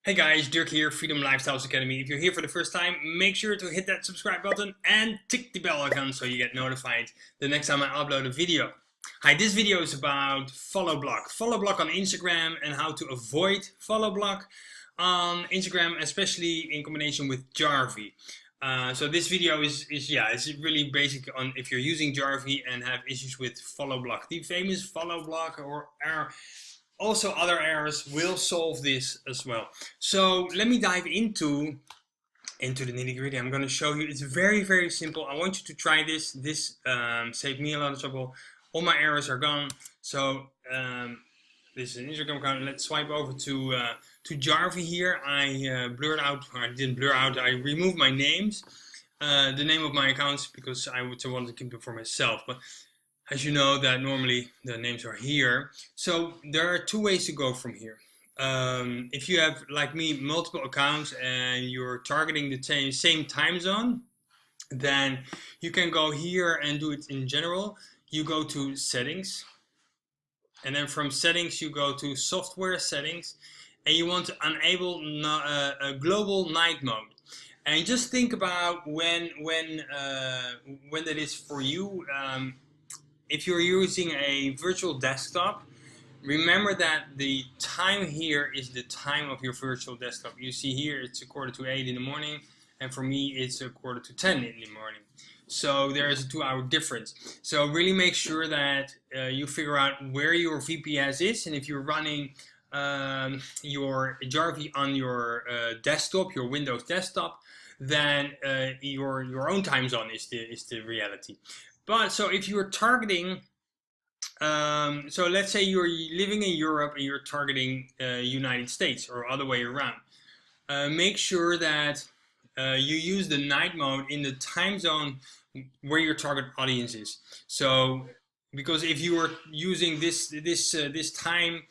Hey guys, Dirk here, Freedom Lifestyles Academy. If you're here for the first time, make sure to hit that subscribe button and tick the bell icon so you get notified the next time I upload a video. Hi, this video is about follow block. Follow block on Instagram and how to avoid follow block on Instagram, especially in combination with Jarvee. So this video is really basic on if you're using Jarvee and have issues with follow block. The famous follow block or error. Also, other errors will solve this as well. So let me dive into the nitty-gritty. I'm going to show you. It's very simple. I want you to try this. This saved me a lot of trouble. All my errors are gone. So this is an Instagram account. Let's swipe over to Jarvee here. I blurred out. Or I didn't blur out. I removed my names, the name of my accounts, because I want to keep them for myself. But as you know, that normally the names are here. So there are two ways to go from here. If you have, like me, multiple accounts and you're targeting the same time zone, then you can go here and do it in general. You go to settings, and then from settings you go to software settings, and you want to enable a global night mode. And just think about when that is for you. If you're using a virtual desktop, remember that the time here is the time of your virtual desktop. You see here it's 7:45 in the morning, and for me it's 9:45 in the morning. So there is a 2-hour difference. So really make sure that you figure out where your VPS is, and if you're running your Jarvee on your desktop, your Windows desktop, then your own time zone is the reality. But so if you're targeting, so let's say you're living in Europe and you're targeting United States or other way around, make sure that you use the night mode in the time zone where your target audience is. So because if you are using this time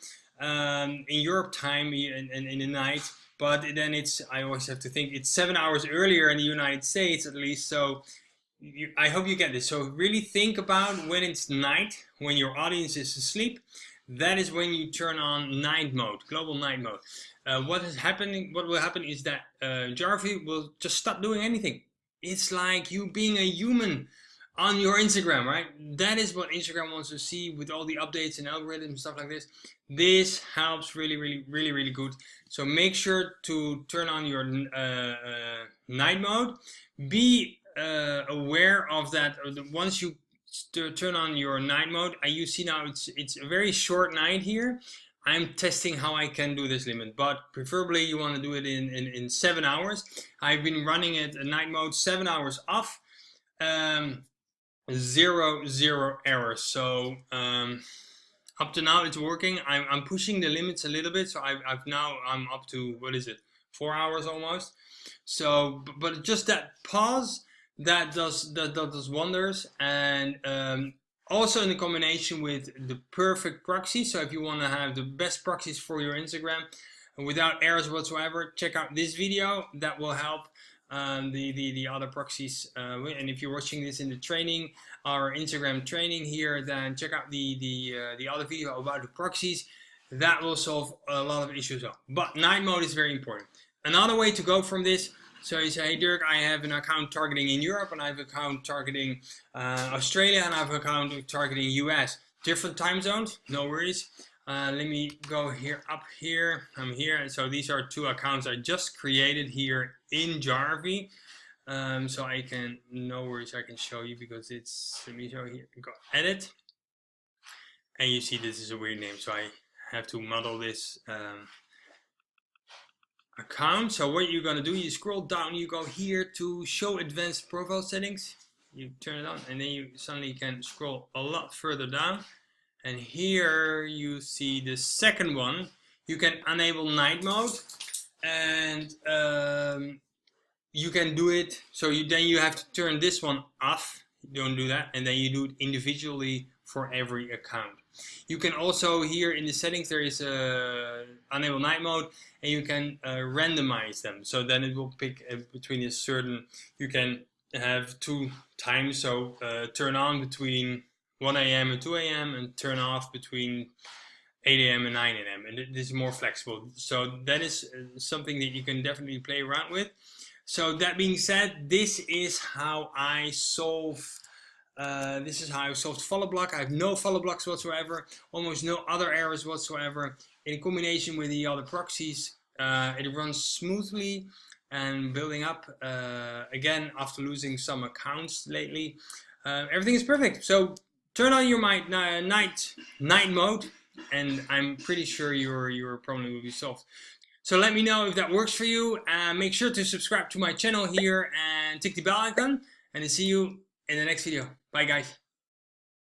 in Europe time and in the night, but then I always have to think it's 7 hours earlier in the United States at least. So I hope you get this. So really think about when it's night, when your audience is asleep. That is when you turn on night mode, global night mode. What will happen is that Jarvee will just stop doing anything. It's like you being a human on your Instagram, right? That is what Instagram wants to see with all the updates and algorithms and stuff like this. This helps really good. So make sure to turn on your night mode. Be aware of that. Once you turn on your night mode, you see now it's a very short night here. I'm testing how I can do this limit, but preferably you want to do it in 7 hours. I've been running it a night mode, 7 hours off, zero errors. So up to now it's working. I'm pushing the limits a little bit, so I'm up to, what is it, 4 hours almost. So but just that pause, that does wonders. And also in the combination with the perfect proxy. So if you want to have the best proxies for your Instagram without errors whatsoever, check out this video. That will help the other proxies. And if you're watching this in the training, our Instagram training here, then check out the other video about the proxies. That will solve a lot of issues. But night mode is very important. Another way to go from this, so you say, hey Dirk, I have an account targeting in Europe, and I have an account targeting Australia, and I have an account targeting US. Different time zones, no worries. Let me go here, up here, I'm here. And so these are two accounts I just created here in Jarvee. So I can, no worries, I can show you because it's, let me show you, go edit. And you see this is a weird name, so I have to model this account. So what you're going to do, you scroll down, you go here to show advanced profile settings, you turn it on, and then you suddenly can scroll a lot further down, and here you see the second one. You can enable night mode, and you can do it, so then you have to turn this one off. Don't do that, and then you do it individually for every account. You can also, here in the settings, there is a enable night mode, and you can randomize them. So then it will pick between a certain, you can have 2 times. So turn on between 1 a.m. and 2 a.m. and turn off between 8 a.m. and 9 a.m. and it is more flexible. So that is something that you can definitely play around with. So that being said, this is how I solve follow block. I have no follow blocks whatsoever, almost no other errors whatsoever. In combination with the other proxies, it runs smoothly and building up again after losing some accounts lately. Everything is perfect. So turn on your night mode, and I'm pretty sure your problem will be solved. So let me know if that works for you. Make sure to subscribe to my channel here and tick the bell icon, and I'll see you in the next video. Bye guys.